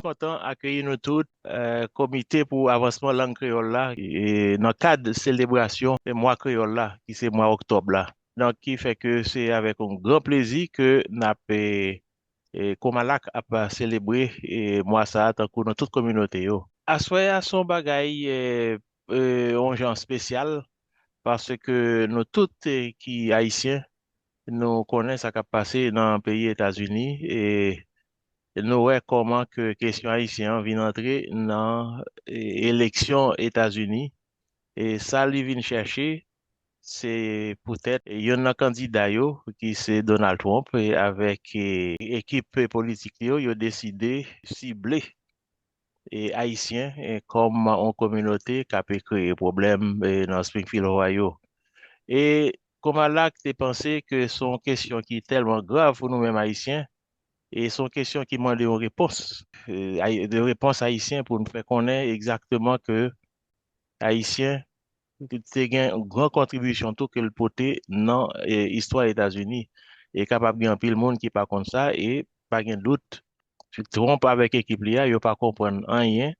content d'accueillir nous tous, comité pour avancement langue créole là, et dans le cadre de célébration du mois créole là, qui c'est mois octobre là. Donc, qui fait que c'est avec un grand plaisir que n'a Komalak a pas célébré et moi ça tant que dans toute communauté yo. Assoya son bagay un genre spécial parce que nous tous qui haïtiens nous connaissons ce qui a passé dans le pays États-Unis et nous voyons comment que question haïtienne vient entrer dans l'élection États-Unis et ça lui vient chercher c'est peut-être il y a un candidat yo, qui c'est Donald Trump et avec équipe politique yo, ils ont décidé cibler et haïtiens et comme en communauté qui a pu créer problème dans Springfield, Ohio. Et comment là tu pensé que son question qui est tellement grave pour nous-mêmes haïtiens et son question qui demande une réponse de réponse haïtien pour nous faire connaître exactement que haïtien c'est une grande contribution tout que le porter dans l'histoire des États-Unis et capable de pile monde qui pas comme ça et pas de doute tu te trompes avec l'équipe là il pas comprendre rien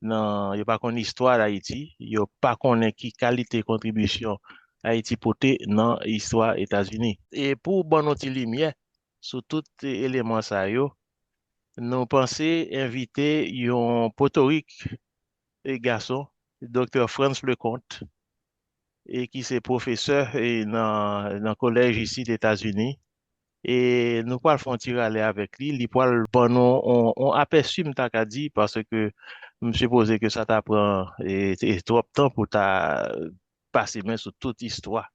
non il pas connaître l'histoire d'Haïti il pas connaître qui qualité contribution Haïti porter dans l'histoire des États-Unis et pour bon notre lumière sur tout élément ça yo nous pensons inviter un portorique et garçon docteur Franz Lecomte et qui c'est professeur et dans le collège ici des États-Unis. Et nous pouvons faire un tir aller avec lui. Il peut bon, on aperçu, m'ta ka dit, parce que je me suppose que ça t'apprend et trop de temps pour ta passer main sur toute histoire,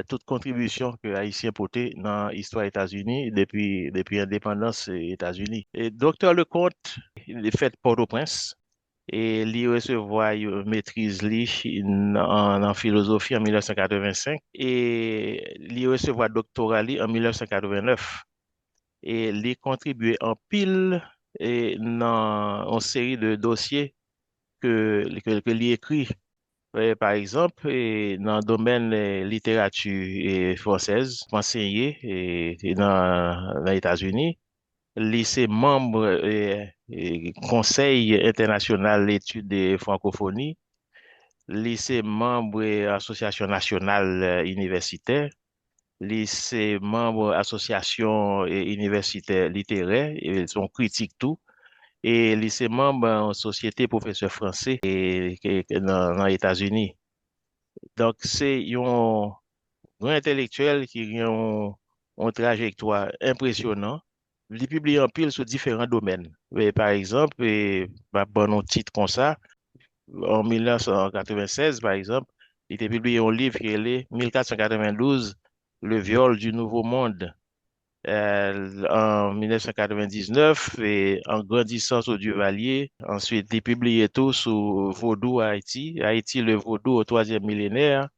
toute contribution que Haïtien porté dans l'histoire des États-Unis depuis l'indépendance des États-Unis. Et docteur Lecomte, il est fait Port-au-Prince. Et li recevoir une maîtrise li en philosophie en 1985 et li recevoir doctorat li en 1989 et li contribué en pile et dans une série de dossiers que li écrit. Par exemple, dans le domaine littérature française, enseigné dans les États-Unis, lycée membre Conseil international d'études de francophonie, lycée membre Association nationale universitaire, lycée membre Association universitaire littéraire, et son critique tout, et lycée membre en Société professeur français dans les États-Unis. Donc, c'est un grand intellectuel qui a une trajectoire impressionnante. Il publie en pile sur différents domaines. Mais, par exemple, bon, un titre comme ça, en 1996, par exemple, il a publié un livre qui est 1492, Le viol du Nouveau Monde. En 1999, et en grandissant au Duvalier. Ensuite, il a publié tout sur Vaudou Haïti, Haïti le Vaudou au troisième millénaire.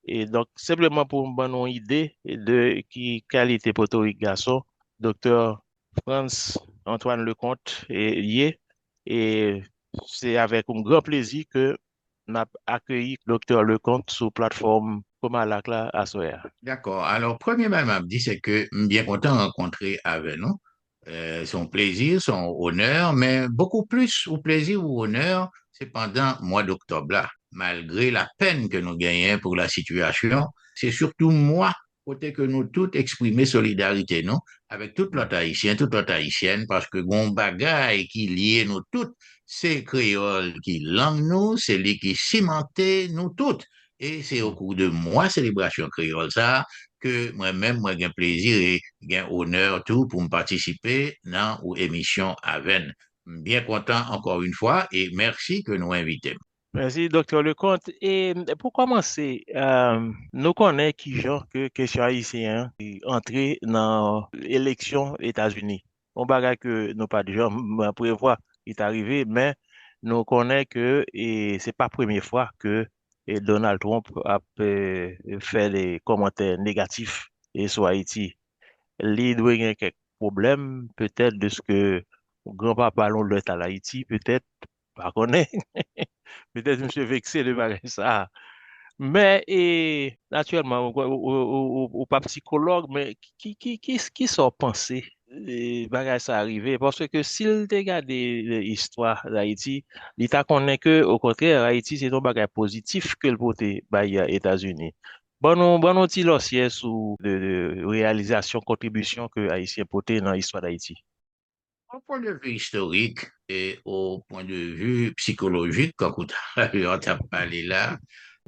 Et donc, simplement pour me donner une idée de qui qualité portorique garçon, docteur Franz Antoine Lecomte est lié. Et c'est avec un grand plaisir que m'a accueilli docteur Lecomte sur plateforme comme à la classe à Soya. D'accord. Alors, premièrement, m'a dit, c'est que bien content de rencontrer avec nous. Son plaisir, son honneur, mais beaucoup plus au plaisir ou honneur, c'est pendant le mois d'octobre là. Malgré la peine que nous gagnons pour la situation, c'est surtout moi, côté que nous tous exprimer solidarité, non, avec tout l'autre haïtien, toute l'autre haïtienne, parce que gon bagay qui lie nous toutes, c'est créole qui langue nous, c'est lui qui cimenté nous toutes. Et c'est au cours de moi célébration créole ça que moi-même, moi, j'ai plaisir et j'ai honneur tout pour me participer dans l'émission Aven. Bien content encore une fois et merci que nous invitons. Merci, docteur Lecomte. Et pour commencer, nous connaissons qui genre que question haïtien entrer dans l'élection États-Unis. On bagage que nous pas déjà prévoir est arrivé, mais nous connaissons que et c'est pas la première fois que Donald Trump a fait des commentaires négatifs et sur Haïti. Il doit y avoir quelques problèmes, peut-être de ce que grand-papa l'on à Haïti, peut-être, pas connaît. Peut-être je me suis vexé de parler ça. Mais, naturellement, ou pas psychologue, mais qui s'en pensé? bagay sa arrivé. Parce que s'il te gade l'histoire d'Haïti, il t'a connaît que, au contraire, Haïti, c'est un bagay positif que le pote bay États-Unis. Bon, non, ti losye sou de réalisation, contribution que Haïtien pote dans l'histoire d'Haïti. Au point de vue historique et au point de vue psychologique, quand on t'a parlé là,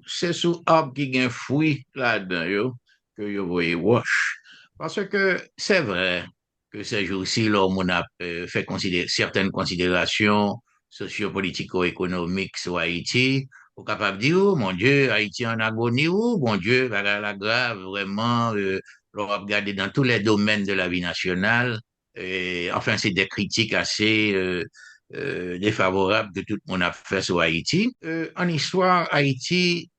c'est sous arbre qui gagne fruit là-dedans, que yo voyez wash. Parce que c'est vrai que ces jours-ci, l'homme on a fait certaines considérations sociopolitico-économiques sur Haïti. On est capable de dire, oh mon Dieu, Haïti en agonie, oh mon Dieu, la grave, vraiment, l'on va regarder dans tous les domaines de la vie nationale. Et, enfin, c'est des critiques assez défavorables que tout le monde a fait sur Haïti. En histoire, Haïti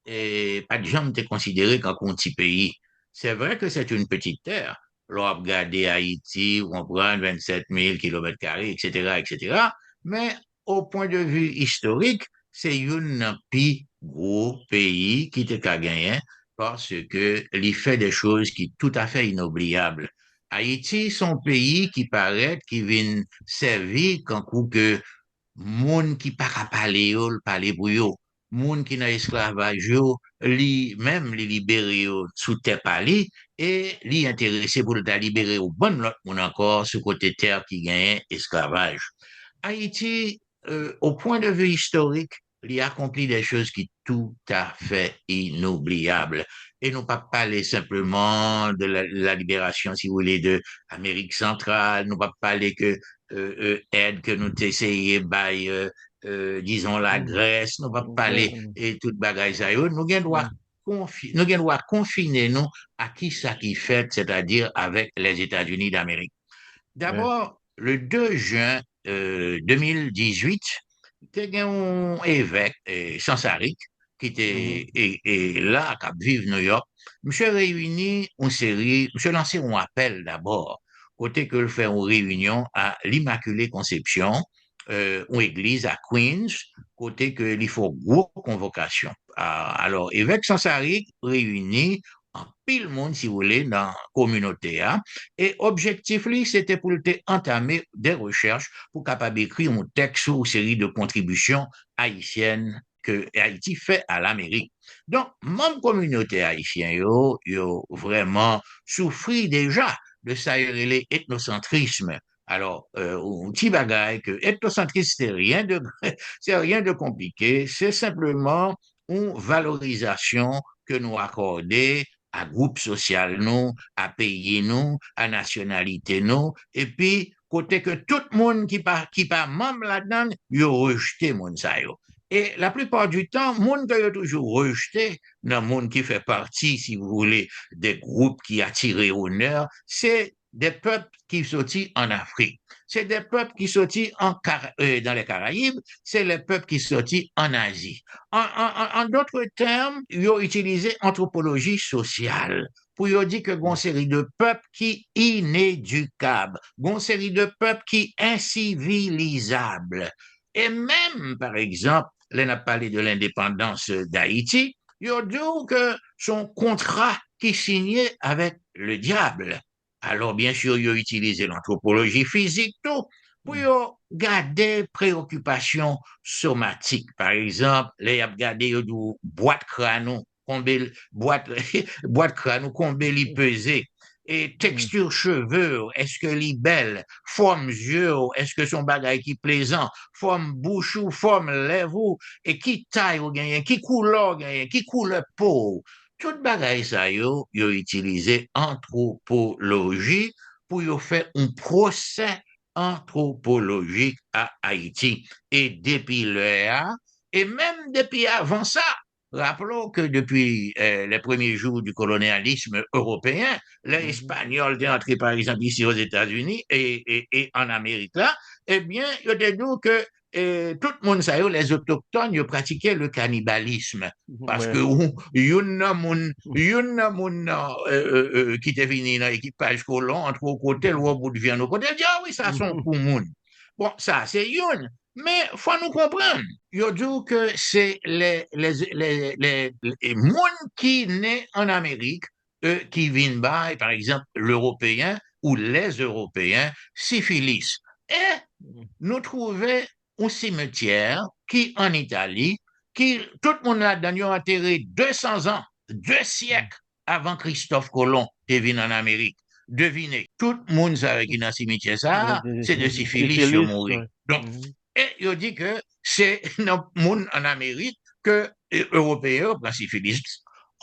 pas de jamais été considéré comme un petit pays. C'est vrai que c'est une petite terre. L'on a regardé Haïti, on prend 27 000 kilomètres carrés, etc., etc. Mais au point de vue historique, c'est un plus gros pays qui te gagné parce que il fait des choses qui sont tout à fait inoubliables. Haïti, son pays qui paraît, qui vient servir quand coup que moun qui pas capable parler yo, le parler pour yo. Moun qui dans esclavage yo, même li libéré yo sous terre pali et li intéressé pour le libérer au bon l'autre moun encore sous côté terre qui gagne esclavage. Haïti, au point de vue historique, il a accompli des choses qui tout à fait inoubliables. Et non pas parler simplement de la libération, si vous voulez, de l'Amérique centrale, non pas parler que aide que nous essayons, disons, la Mm, Grèce, nous pas parler mm, et toute bagaille ça. Nous mm, devons confiner nous à qui ça qui fait, c'est-à-dire avec les États-Unis d'Amérique. ouais, D'abord, le 2 juin 2018, il y a un évêque, Sansaric, qui mhm, était là, à Cap-Vive, New York. Monsieur réuni une série, monsieur lancé un appel d'abord, côté que le fait une réunion à l'Immaculée Conception, une église à Queens, côté que il faut gros convocation. Alors, évêque Sansaric réuni en pile monde, si vous voulez, dans la communauté. Hein, et objectif, c'était pour entamer des recherches pour capable écrire un texte sur une série de contributions haïtiennes que Haïti fait à l'Amérique. Donc, même communauté haïtienne, yo vraiment souffri déjà de ça, ethnocentrisme. Alors, un petit bagage que ethnocentrisme, c'est rien de compliqué, c'est simplement une valorisation que nous accordons à groupe social nous, à pays nous, à nationalité nous, et puis côté que tout le monde qui pas membre là-dedans, yo rejeté mon ça yo. Et la plupart du temps, monde que yo toujours rejeté, dans monde qui fait partie, si vous voulez, des groupes qui attirent honneur, c'est des peuples qui sortis en Afrique. C'est des peuples qui sortis dans les Caraïbes, c'est les peuples qui sortis en Asie. En d'autres termes, ils ont utilisé anthropologie sociale pour dire que une série de peuples qui inéducables, une série de peuples qui incivilisables. Et même, par exemple, on a parlé de l'indépendance d'Haïti, ils ont dit que son contrat qui signait avec le diable. Alors, bien sûr, ils ont utilisé l'anthropologie physique, tout, mm, pour garder préoccupations somatiques. Par exemple, les ont gardé boîte crâne, combien boîte boîte crâne, combien il pesait. Et mm, texture cheveux, est-ce que est belle? Forme yeux, est-ce que son bagage qui plaisant? Forme bouche ou forme lèvres, et qui taille ou gagne, qui couleur gagne, qui couleur peau. Tout bagage ça yo utilisé anthropologie pour yo faire un procès anthropologique à Haïti. Et depuis là, et même depuis avant ça, rappelons que depuis les premiers jours du colonialisme européen, les mhm. Espagnols étaient entrés par exemple ici aux États-Unis et en Amérique là, eh bien, il y a des nous que tout le monde sait, les autochtones, ils pratiquaient le cannibalisme. Parce que Ouais. yon moun qui te vini dans l'équipage colon, entre au côté, le bout de viande au côté, dit, ah oui, ça sont pour moun. Bon, ça, c'est yon. Mais faut nous comprendre. Yo dit que c'est les moun qui naissent en Amérique, qui viennent par exemple, l'Européen ou les Européens syphilis. Et nous trouvons un cimetière qui, en Italie, qui, tout le monde là-dedans, a enterré 200 ans, 2 siècles avant Christophe Colomb est venu en Amérique. Devinez, tout le monde savait qu'il dans le cimetière, ça, c'est de syphilis qui est Syphilis, mort. ouais. Donc, et il dit que c'est dans le monde en Amérique que les Européens prennent syphilis.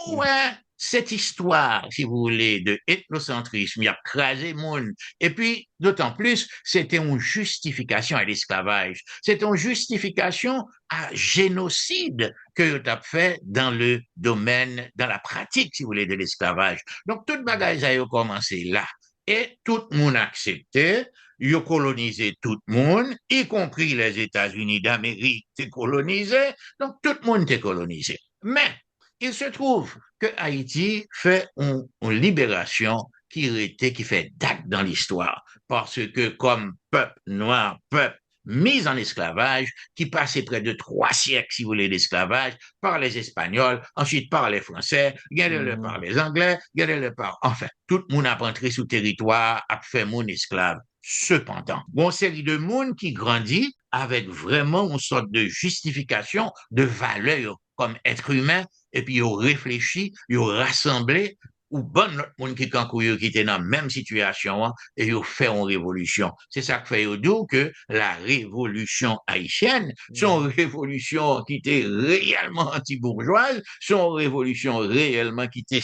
Ouais, cette histoire, si vous voulez, de ethnocentrisme, il a crasé le monde. Et puis, d'autant plus, c'était une justification à l'esclavage. C'était une justification à génocide que tu as fait dans le domaine, dans la pratique, si vous voulez, de l'esclavage. Donc, toute bagaille a commencé là. Et tout le monde a accepté. Ils ont colonisé tout le monde, y compris les États-Unis d'Amérique, c'est colonisé. Donc, tout le monde est colonisé. Mais, il se trouve que Haïti fait une libération qui fait date dans l'histoire, parce que comme peuple noir, peuple mis en esclavage, qui passait près de 3 siècles, si vous voulez, d'esclavage, par les Espagnols, ensuite par les Français, gardez-le par les Anglais, gardez-le par... Enfin, tout le monde a rentré sous territoire, a fait mon esclave. Cependant, une série de monde qui grandit avec vraiment une sorte de justification de valeur comme être humain, et puis ils ont réfléchi, ils ont rassemblé, ou bon notre monde qui était dans la même situation, et ils ont fait une révolution. C'est ça qui fait que la révolution haïtienne, son révolution qui était réellement anti-bourgeoise, son révolution réellement qui était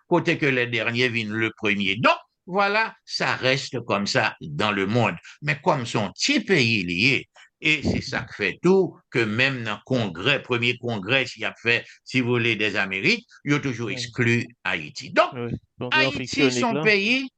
côté que les derniers viennent le premier. Donc, voilà, ça reste comme ça dans le monde. Mais comme son petit pays lié, et c'est ça qui fait tout, que même dans le congrès, premier congrès s'il a fait, si vous voulez, des Amériques, il a toujours exclu Haïti. Donc, Donc, en Haïti, fictionnique, son là. pays,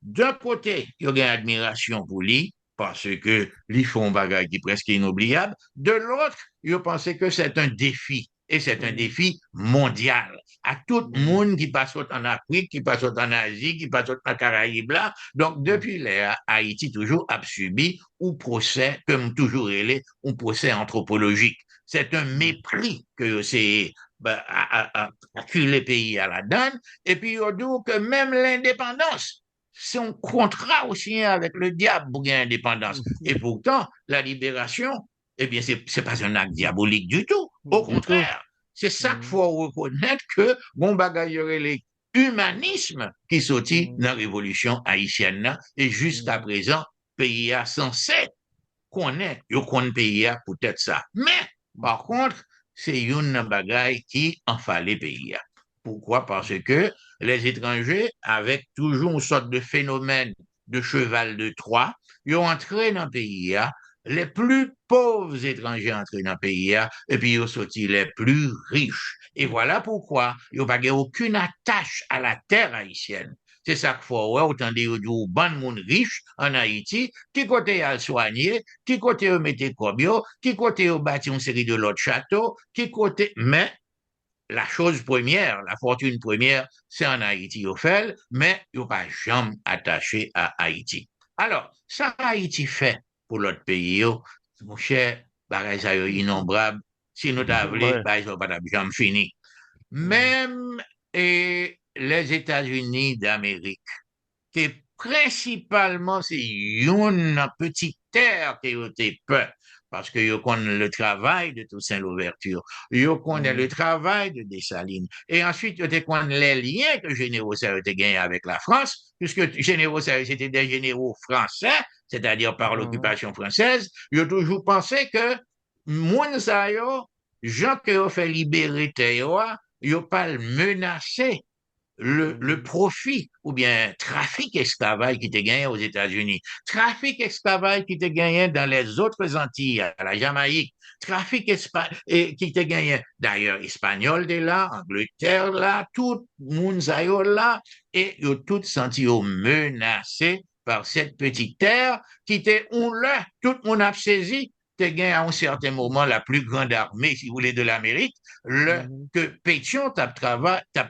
d'un côté, il y a une admiration pour lui, parce que lui font bagage qui est presque inoubliable. De l'autre, il pensait que c'est un défi. Et c'est un défi mondial. À tout le monde qui passe en Afrique, qui passe en Asie, qui passe en Caraïbes là. Donc, depuis là, Haïti toujours a subi un procès, comme toujours il est, un procès anthropologique. C'est un mépris que c'est à les pays à la donne. Et puis, il dit que même l'indépendance, c'est un contrat aussi avec le diable pour gagner l'indépendance. Et pourtant, la libération, eh bien, c'est pas un acte diabolique du tout. Au Du tout. contraire, c'est ça qu'il faut reconnaître que bon bagaille les humanisme qui sortit dans la révolution haïtienne là, et jusqu'à présent, pays a censé connaître, yo connaît pays a peut-être ça. Mais, par contre, c'est une bagaille qui en fallait pays a. Pourquoi? Parce que les étrangers, avec toujours une sorte de phénomène de cheval de Troie, ils ont entré dans le pays, les plus pauvres étrangers entrés dans le pays, et puis ils ont sorti les plus riches. Et voilà pourquoi ils n'ont pas aucune attache à la terre haïtienne. C'est ça qu'il faut voir, autant dire du bon monde riche en Haïti, qui côté à soigner, qui côté au mettre cobio, qui côté au bâtir une série de l'autre châteaux, qui côté, mais la chose première, la fortune première, c'est en Haïti au fait, mais il n'y a pas jamais attaché à Haïti. Alors, ça Haïti fait pour l'autre pays, mon cher, bagay ça innombrable. Si nous t'avons, Ouais. bah, ils n'ont pas jamais fini. Même les États-Unis d'Amérique, qui principalement c'est une petite terre qui a été peur. Parce que yo connaît le travail de Toussaint Louverture, yo connaît le travail de Dessalines, et ensuite yo connaît les liens que Généraux Serre a gagné avec la France, puisque Généraux Serre c'était des généraux français, c'est-à-dire par l'occupation française, yo toujours pensé que moun sa yo, gens que yo fait libérer terre, yo pas le menacer le profit ou bien trafic esclavage qui était gagné aux États-Unis, trafic esclavage qui était gagné dans les autres Antilles, à la Jamaïque, trafic qui était gagné d'ailleurs espagnol de là, Angleterre là, tout le monde là, et ils ont tous senti menacés par cette petite terre qui était là, tout le monde a saisi, t'es gagné à un certain moment la plus grande armée, si vous voulez, de l'Amérique, que Pétion tape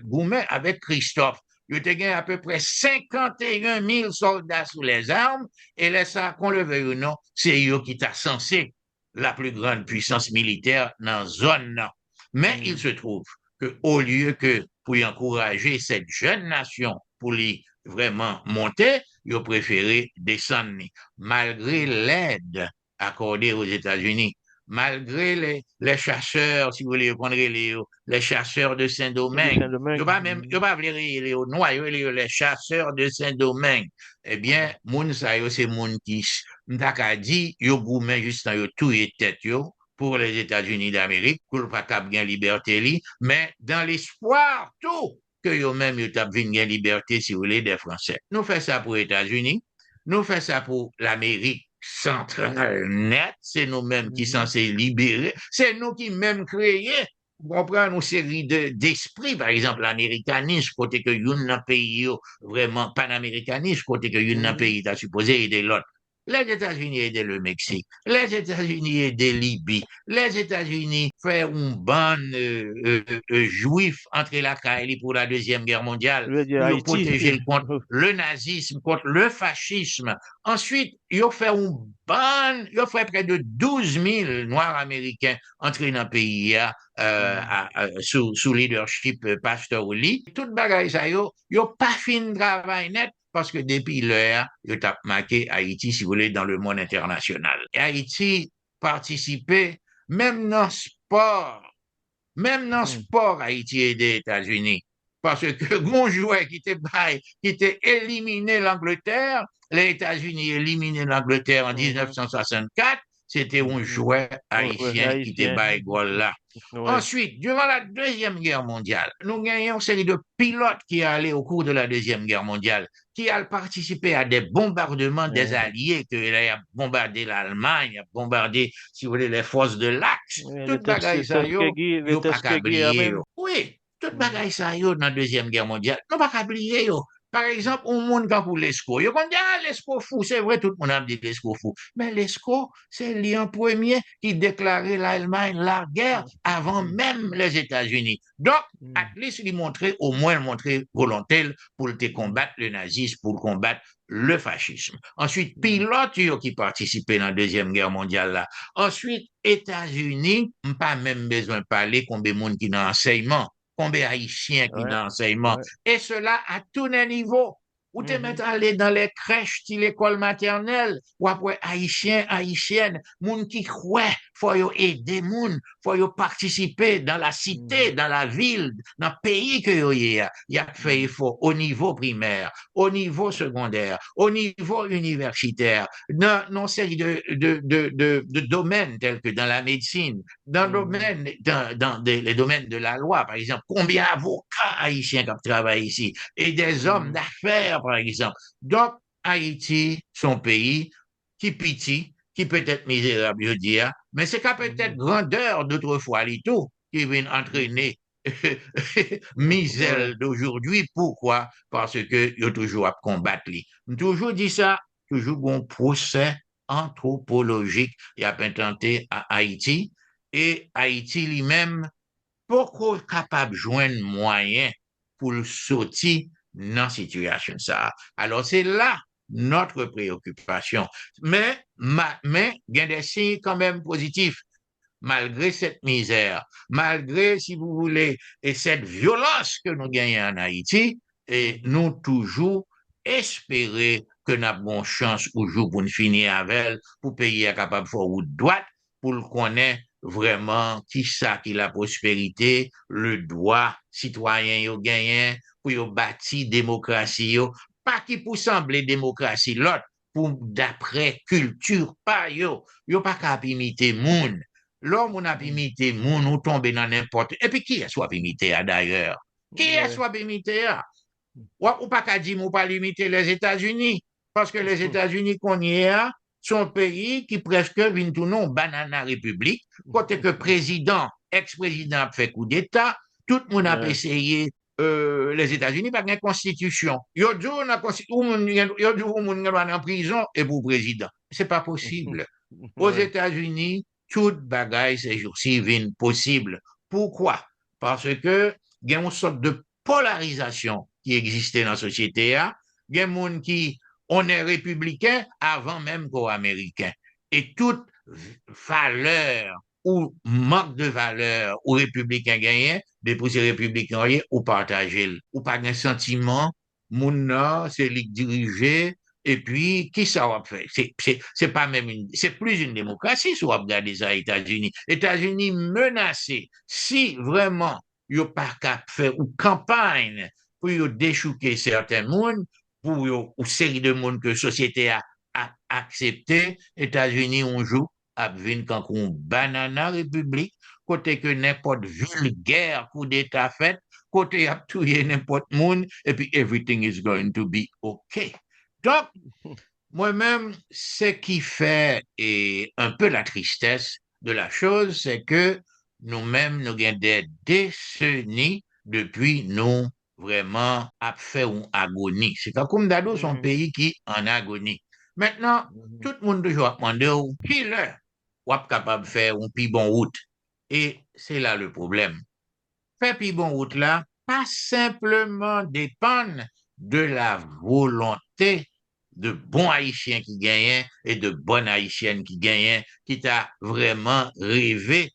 gourmet avec Christophe. Il a gagné à peu près 51 000 soldats sous les armes, et là, ça, qu'on le veuille ou non, c'est eux qui t'a censé la plus grande puissance militaire dans la zone. Mais il se trouve qu'au lieu que pour y encourager cette jeune nation, pour lui vraiment monter, ils ont préféré descendre. Malgré l'aide accordée aux États-Unis, malgré les chasseurs, si vous voulez prendre les chasseurs de De Saint-Domingue, Saint-Domingue. ils ne pas les Noirs, les chasseurs de Saint-Domingue. Eh bien, moun sa yo, c'est moun qui, m'taka dit, yo goumen juste dans yo tout et tête yo, pour les États-Unis d'Amérique, pour le pas cap gain liberté li, mais dans l'espoir tout que yo même yo tap vin gain liberté si vous voulez des Français. Nous faisons ça pour les États-Unis, nous faisons ça pour l'Amérique centrale net, c'est nous-mêmes qui sommes censés libérer, c'est nous qui même créer. Vous comprenez une série d'esprits, par exemple l'américanisme, côté que yon pays yo, vraiment panaméricanisme, côté que yon pays t'a supposé aider l'autre. Les États-Unis aidaient le Mexique, les États-Unis aidaient Libye, les États-Unis faire une bande juif entre la Kaili pour la Deuxième Guerre mondiale, pour protéger contre le nazisme, contre le fascisme. Ensuite, ils ont fait une bande, ils ont fait près de 12 000 Noirs américains entrer dans le pays sous leadership Pastor Lee. Toute bagaille ça, ils n'ont pas fini de travail net. Parce que depuis l'heure, il a marqué Haïti, si vous voulez, dans le monde international. Et Haïti participait, même dans le sport, Haïti et des États-Unis. Parce que mon joueur qui était éliminé l'Angleterre, les États-Unis éliminé l'Angleterre en 1964, c'était un joueur haïtien qui était bas là. Ouais. Ensuite, durant la Deuxième Guerre mondiale, nous gagnons une série de pilotes qui allaient au cours de la Deuxième Guerre mondiale, qui ont participé à des bombardements des Alliés, qui ont bombardé l'Allemagne, bombardé, si vous voulez, les forces de l'Axe. Tout bagaille ça, yo pas qu'à oublier. Oui, tout bagaille ça, yo, dans la Deuxième Guerre mondiale, non pas qu'à oublier, yo. Par exemple, un monde quand pour l'ESCO, yo dit l'ESCO fou, c'est vrai, tout le monde a dit l'ESCO fou, mais l'ESCO, c'est lui en premier qui déclarait l'Allemagne la guerre avant même les États-Unis. Donc, at least, il montrait, au moins, montrer volontaire pour te combattre le nazisme, pour combattre le fascisme. Ensuite, pilote qui participaient dans la Deuxième Guerre mondiale là. Ensuite, États-Unis, pas même besoin de parler combien de monde qui dans l'enseignement. Combien haïtiens qui dans l'enseignement. Et cela à tous les niveaux. Ou te mettre aller dans les crèches, l'école maternelle, ou après haïtiens, haïtiennes, moun qui croient, faut yo aider moun, faut yo participer dans la cité, dans la ville, dans le pays que yo y a fait effort au niveau primaire, au niveau secondaire, au niveau universitaire, dans série de domaines tels que dans la médecine, dans les domaines de la loi, par exemple, combien d'avocats haïtiens qui travaillent ici, et des hommes d'affaires, par exemple. Donc, Haïti, son pays, qui petit, qui peut être misérable, je dis, mais c'est qu'à peut-être grandeur d'autrefois, les tout, qui vient entraîner misère d'aujourd'hui. Pourquoi? Parce que il y a toujours à combattre. Je toujours dit ça, toujours un procès anthropologique il a intenté à Haïti, et Haïti lui-même, pourquoi capable de joindre moyen pour le sortir dans la situation ça. Alors, c'est là notre préoccupation. Mais, il y a des signes quand même positifs. Malgré cette misère, malgré, si vous voulez, et cette violence que nous gagnons en Haïti, et nous toujours espérer que nous avons chance au jour pour nous finir avec elle, pour payer à capable de faire route droite, pour le connaître vraiment qui ça qui la prospérité, le droit citoyen yo gagné, pour yo bâti démocratie yo, pas qui pour sembler démocratie l'autre, pour d'après culture pas yo pas capable imiter moun. L'homme on a imité moun ou tomber dans n'importe. Et puis qui est soit imité d'ailleurs? Qui est soit imité ou pas qu'à dire ou pas limiter les États-Unis parce que les États-Unis qu'on y a sont un pays qui presque vient tout non banana république côté que président ex-président a fait coup d'état tout le monde a essayé les États-Unis pas une constitution yo dit on a en prison et pour président c'est pas possible aux États-Unis toute bagaille ces jours-ci vient possible pourquoi parce que il y a une sorte de polarisation qui existait dans la société il y a des gens qui on est républicain avant même qu'aux Américains. Et toute valeur ou manque de valeur ou républicain gagné, depuis ces républicains ou partagé, ou pas un sentiment moun nan, c'est lui dirigé, et puis, qui ça va faire? C'est pas même c'est plus une démocratie, si on regarde ça aux États-Unis. États-Unis menacés, si vraiment, ils n'ont pas qu'à faire une campagne pour yo déchouquer certains mondes, pour yo, ou série de monde que la société a accepté, États-Unis, on joue, à venir quand on banana république, côté que n'importe vulgaire coup d'État fait, côté a tué n'importe monde, et puis everything is going to be okay. Donc, moi-même, ce qui fait un peu la tristesse de la chose, c'est que nous-mêmes, nous avons des décennies depuis nous vraiment a fait une agonie. C'est comme d'ado son Mhm. pays qui en agonie. Maintenant, Mhm. tout le monde toujours demande qui est capable de faire un plus bon route. Et c'est là le problème. Faire plus bon route là, pas simplement dépendre de la volonté de bons Haïtiens qui gagnent et de bonnes Haïtiennes qui gagnent, qui t'a vraiment rêvé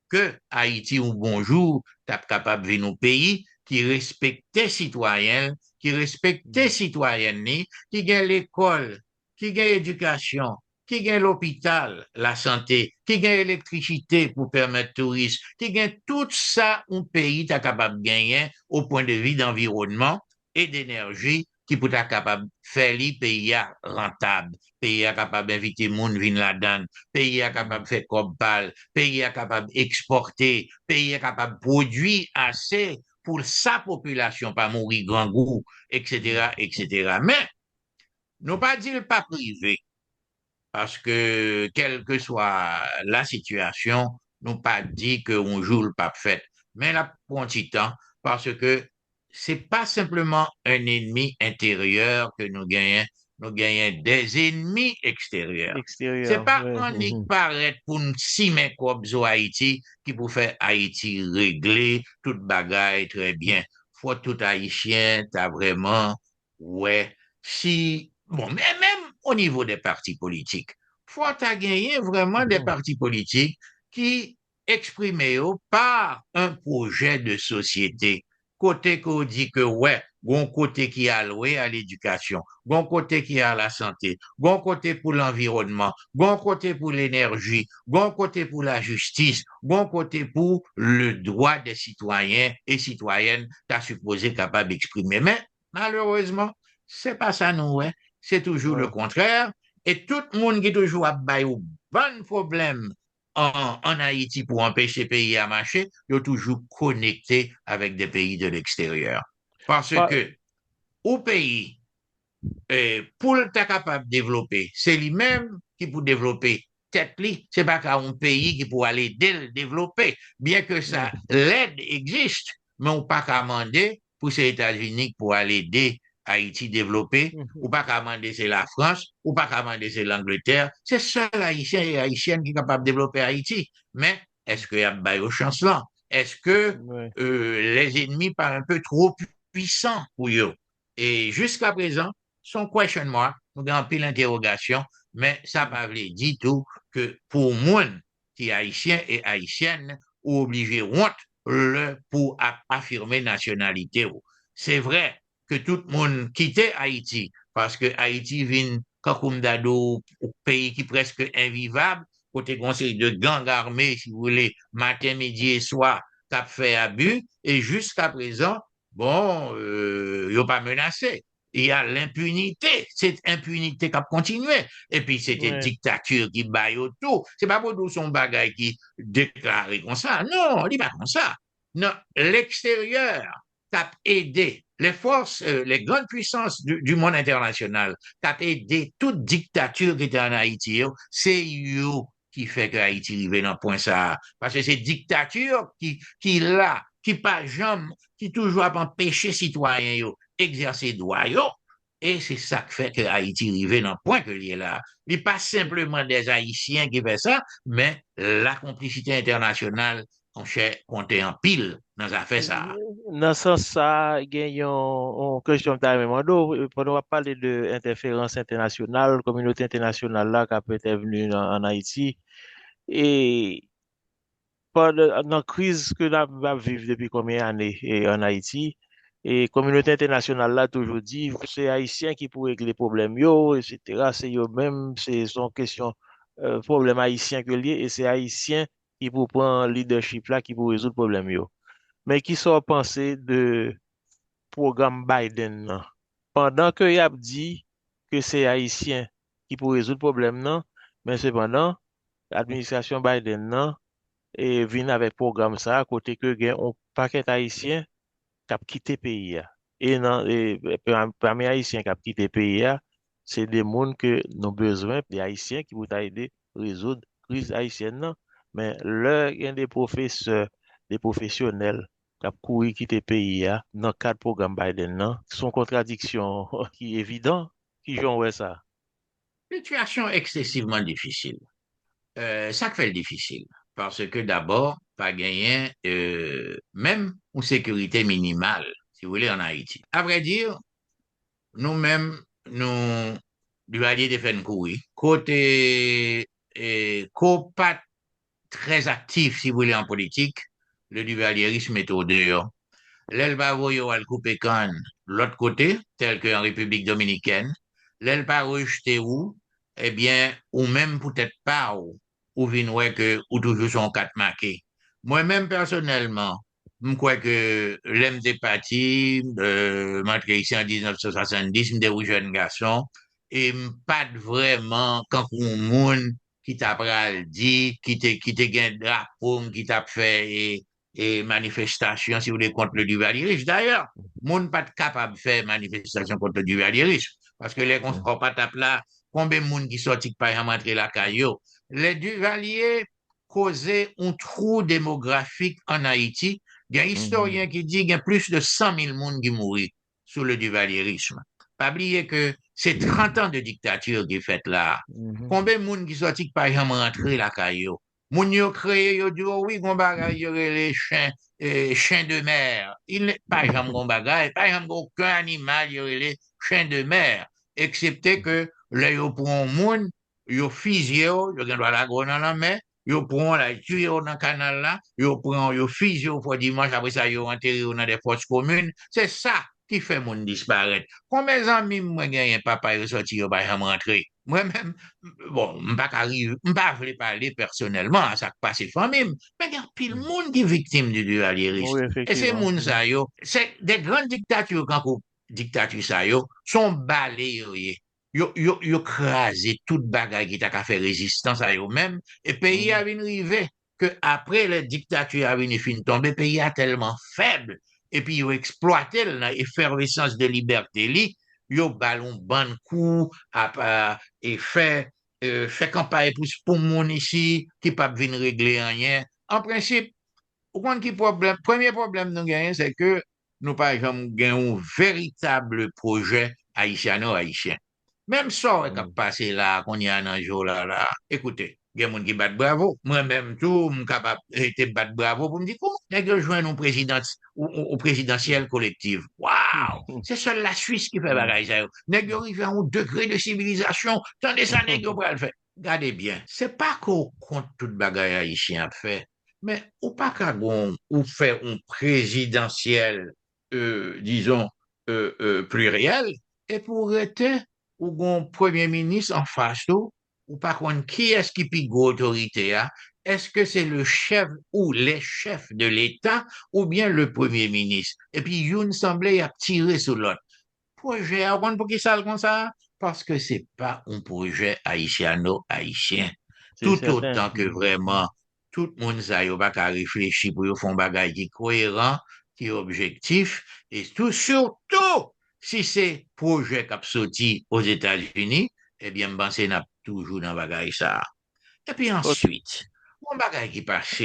que Haïti ou bonjour, t'as capable de venir au pays qui respectait citoyens, qui respectait citoyennes, qui gagne l'école, qui gagne l'éducation, qui gagne l'hôpital, la santé, qui gagne l'électricité pour permettre touristes, qui gagne tout ça, un pays t'as capable de gagner au point de vue d'environnement et d'énergie qui peut être capable de faire les pays rentable, pays capable d'inviter monde vin la donne, pays capable de faire comme balle, pays capable d'exporter, pays capable de produire assez pour sa population, pas mourir grand goût, etc., etc. Mais, nous pas dire pas privé, parce que, quelle que soit la situation, nous pas dit qu'on joue le pape fait, mais la prend temps, parce que c'est pas simplement un ennemi intérieur que nous gagnons des ennemis extérieurs. C'est Extérieur, pas ouais. un Mhm. paraître pour nous simer comme Haïti qui pour faire Haïti régler toute bagaille très bien. Faut tout haïtien, t'as vraiment, ouais, si, bon, mais même au niveau des partis politiques, faut t'as gagné vraiment des partis politiques qui expriment par un projet de société. Côté qu'on dit que, ouais, bon côté qui a alloué à l'éducation, bon côté qui a la santé, bon côté pour l'environnement, bon côté pour l'énergie, bon côté pour la justice, bon côté pour le droit des citoyens et citoyennes, t'as supposé capable d'exprimer. Mais, malheureusement, c'est pas ça, nous, ouais. C'est toujours le Ouais. contraire. Et tout le monde qui toujours a un bon problème en Haïti pour empêcher le pays à marcher, ils sont toujours connectés avec des pays de l'extérieur. Parce Pa- que au pays, pour être capable de développer, c'est lui-même qui peut développer tête li, c'est pas qu'un pays qui peut aller développer, bien que ça, Mhm. l'aide existe, mais on pas qu'à demander pour les États-Unis pour aller aider Haïti développer, ou Mhm. pas qu'à demander c'est la France, ou pas qu'à demander c'est l'Angleterre, c'est seul Haïtien et Haïtienne qui est capable de développer Haïti. Mais est-ce qu'il y a de chance là? Est-ce que Ouais. les ennemis pas un peu trop puissants pour eux? Et jusqu'à présent, son question mark, nous avons pile l'interrogation, mais ça Mhm. pas dit tout que pour moi, qui haïtien et haïtienne, ou obligé honte le pour affirmer nationalité. C'est vrai que tout le monde quittait Haïti parce que Haïti vient comme dado pays qui est presque invivable, côté conseil de gang armés, si vous voulez, matin, midi et soir, qu'a fait abus, et jusqu'à présent, bon, ils n'ont pas menacé. Il y a l'impunité, cette impunité qui a continué. Et puis, c'était Ouais. dictature qui baille autour. C'est pas pour son bagage qui déclaré comme ça. Non, il n'est pas comme ça. Non, l'extérieur t'a aidé, les forces, les grandes puissances du monde international, t'a aidé toute dictature qui était en Haïti. C'est eux qui fait que Haïti arrive dans le point ça. Parce que c'est dictature là, qui pas jamais, qui toujours a empêché citoyens exercer droit. Et c'est ça qui fait que Haïti arrive dans le point que est là. Il n'est pas simplement des Haïtiens qui font ça, mais la complicité internationale, on cherche compter en pile dans affaire ça. Dans ce sens, ça, il y a une question que tu as demandé. Pendant qu'on parler de interférence internationale, communauté internationale là, qui a peut être venue en Haïti. Et dans la crise que nous vivons depuis combien d'années en Haïti, Et communauté internationale là toujours dit, c'est Haïtien qui pour régler les problèmes yo, etc. C'est eux même, c'est son question, problème haïtien que lié, et c'est Haïtien qui pour prendre leadership là, qui pour résoudre le problème yo. Mais qui sont pensés de programme Biden nan? Pendant que y a dit que c'est Haïtien qui pour résoudre le problème non, mais cependant, l'administration Biden nan, et vient avec programme ça, à côté que gen un paquet haïtien qui a quitté le pays. Et, non, et parmi les Haïtiens qui ont quitté le pays, c'est des gens que nous avons besoin, des Haïtiens qui vont aider à résoudre la crise haïtienne. Non. Mais là, il y a des professeurs, des professionnels qui ont couru quitter le pays dans le cadre du programme Biden. Non. C'est une contradiction qui est évidente. Qui joue ça? Situation excessivement difficile. Ça fait le difficile. Parce que d'abord, pas gagné même une sécurité minimale, si vous voulez, en Haïti. À vrai dire, nous-mêmes, nous, du allié de faire courir. Côté, pas très actif, si vous voulez, en politique, le duvalierisme est au dehors. L'Elbavo yo al couper canne l'autre côté, tel qu'en République dominicaine. L'Elbavo rejeté où, eh bien, ou même peut-être pas ou vin que, ou toujours son quatre marqué. Moi-même, personnellement, je crois que l'aime des partis, m'entré ici en 1970, m'étais un jeune garçon, et pas vraiment, quand un monde qui t'a pral dit, qui te gain drapeau, qui t'a fait, et manifestation, si vous voulez, contre le duvalierisme. D'ailleurs, monde pas capable de faire manifestation contre le duvalierisme. Parce que les Mhm. on pas tape là, combien de monde qui sortit par exemple entrer la caillou. Les duvaliers causaient un trou démographique en Haïti. Il y a un Mhm. historien qui dit qu'il y a plus de 100 000 monde qui mourent sous le duvalierisme. Pas oublier que c'est 30 ans de dictature qui est faite là. Mhm. Combien de monde qui sortit par exemple entrer la caillou? Moun yo créé, yo dit, oh oui, gon bagay, yo les chiens de mer. Il n'est pas jamais gon bagay, pas jamais aucun animal, yo les chiens de mer. Excepté que, là, yo prend moun, yo fusillé, yo gen doit la go dans la mer, yo prend la tué dans le canal là, yo fusillé pour dimanche, après ça, yo enterré dans des fosses communes. C'est ça qui fait moun disparaître. Combien d'amis, moi, gagne papa, yo sorti, yo pas jamais rentré. Moi-même, bon, m'pas vle parler personnellement à ça qui passe famille, mais il y a pile monde qui est victime du Oui, dualierisme. Et ces effectivement. monde Mhm. ça yo, c'est des grandes dictatures quand dictatures ça yo, sont balayées. Yo crasé toute bagaille qui t'a qu'à faire résistance à eux même et pays a Mhm. venu river que après les dictatures a venu fin tomber, pays a tellement faible et puis yo exploité l'effervescence de liberté li, yo ballon ban coup et fait campagne pour mon ici qui pas venir régler rien. En principe, au qui problème, premier problème nous gagnons, c'est que nous par exemple gagnons un véritable projet haïtiano-haïtien. Même ça qui a Mhm. passé là, qu'on y a un jour là, écoutez, il y a des gens qui battent bravo. Moi-même, tout, je suis capable de battre bravo pour me dire, comment est-ce que je joins au présidentiel collectif? Waouh! Mhm. C'est seul la Suisse qui fait Mhm. bagaille ça. Nèg arrive à un degré de civilisation, tandis ça nèg yo pral faire. Regardez bien, c'est pas qu'on compte toute bagaille haïtien à faire, mais ou pas qu'à ou faire un présidentiel, disons, pluriel, et pour être ou gon premier ministre en face tout, ou par contre, qui est-ce qui pique autorité a? Est-ce que c'est le chef ou les chefs de l'État ou bien le premier ministre? Et puis, une semblait à tirer sur l'autre. Projet, à pour qui ça comme ça? Parce que c'est pas un projet haïtiano-haïtien. C'est Tout certain. autant que vraiment, tout le monde ça, yo pas qu'à réfléchir pour faire un bagage qui est cohérent, qui est objectif, et tout, surtout, si c'est projet qui a sorti aux États-Unis, eh bien, ben, c'est toujours dans bagage ça. Et puis Ok. ensuite, mon bagage qui passe,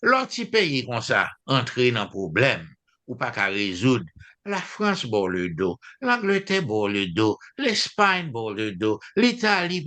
l'autre pays comme ça, entrer dans le problème, ou pas qu'à résoudre, la France bord le dos, l'Angleterre bord le dos, l'Espagne bord le dos, l'Italie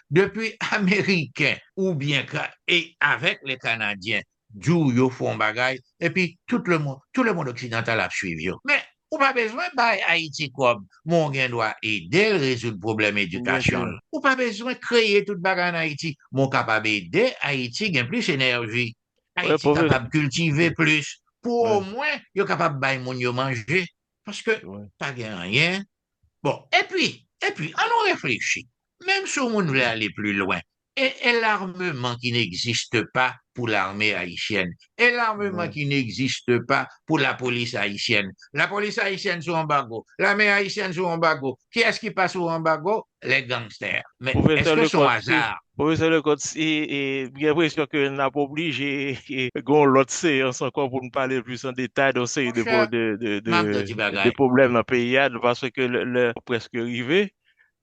depuis Américain, ou bien et avec les Canadiens, d'où ils font bagage, et puis tout le monde occidental a suivi. Mais ou pas besoin de Haïti comme mon gain doit aider à résoudre le problème Bien éducation. sûr. Ou pas besoin de créer toute bagarre en Haïti. Mon capable d'aider Haïti gagne plus d'énergie. Ouais, Haïti professeur. capable de cultiver plus. Pour au Ouais. moins, yo capable de bailler mon yo manger. parce que Ouais. pas gain rien. Bon, et puis, allons réfléchir. Même si on voulait aller plus loin, et l'armement qui n'existe pas pour l'armée haïtienne, et l'armement Ouais. qui n'existe pas pour la police haïtienne. La police haïtienne sous embargo, l'armée haïtienne sous embargo. Qui est-ce qui passe sous embargo? Les gangsters. Mais est-ce Professeur que son Lecoq, hasard? professeur Lecoq, j'ai l'impression que n'a pas obligé qu'on l'autre séance encore pour nous parler plus en détail de série Mon cher, Marc de Bagay, problèmes dans le pays parce que le presque arrivé.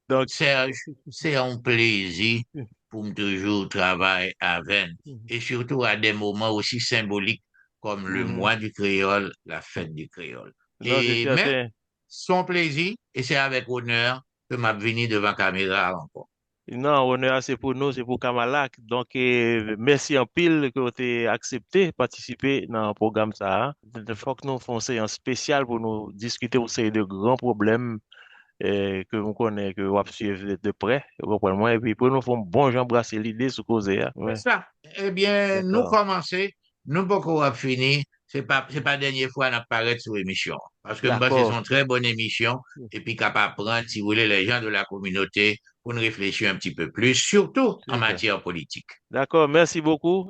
Donc, Serge, c'est un plaisir pour me toujours travailler avec, mhm, et surtout à des moments aussi symboliques comme le mhm. mois du créole, la fête du créole. Non, c'est Mais certain. son plaisir, et c'est avec honneur que m'a venu devant caméra encore. Non, honneur, c'est pour nous, c'est pour Kamalak. Donc, merci en pile que vous avez accepté de participer dans le programme ça. Hein. Il faut que nous fassions une séance spéciale pour nous discuter aussi de grands problèmes que vous connaissez, que vous suivez de près. Vous comprenez moi? Et puis, pour nous faire un bon Jean brasser l'idée sur causer. Hein. C'est Ouais, ça. Eh bien, nous d'accord. commencer, nous beaucoup à fini. C'est pas la dernière fois qu'on apparaît sur l'émission. Parce que moi, c'est D'accord. une très bonne émission. Et puis, capable de prendre, si vous voulez, les gens de la communauté pour nous réfléchir un petit peu plus, surtout en C'est ça. matière politique. D'accord, merci beaucoup.